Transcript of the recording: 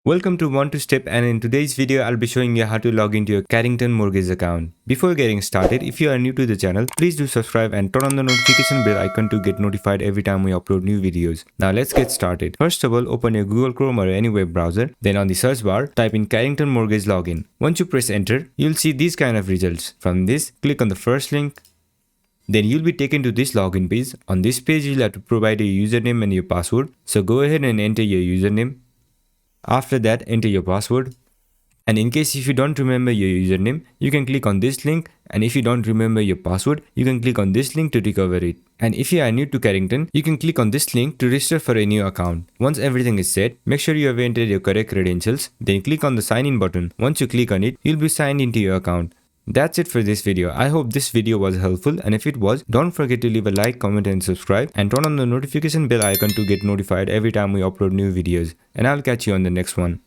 Welcome to One to Step, and in today's video I'll be showing you how to log into your Carrington mortgage account. Before getting started, if you are new to the channel, please do subscribe and turn on the notification bell icon to get notified every time we upload new videos. Now let's get started. First of all, open your Google Chrome or any web browser. Then on the search bar, type in Carrington mortgage login. Once you press enter, you'll see these kind of results. From this, click on the first link. Then you'll be taken to this login page. On this page, you'll have to provide your username and your password. So go ahead and enter your username. After that, enter your password. And in case if you don't remember your username, you can click on this link. And if you don't remember your password, you can click on this link to recover it. And if you are new to Carrington, you can click on this link to register for a new account. Once everything is set, make sure you have entered your correct credentials. Then click on the sign in button. Once you click on it, you'll be signed into your account. That's it for this video. I hope this video was helpful, and if it was, don't forget to leave a like, comment and subscribe, and turn on the notification bell icon to get notified every time we upload new videos. And I'll catch you on the next one.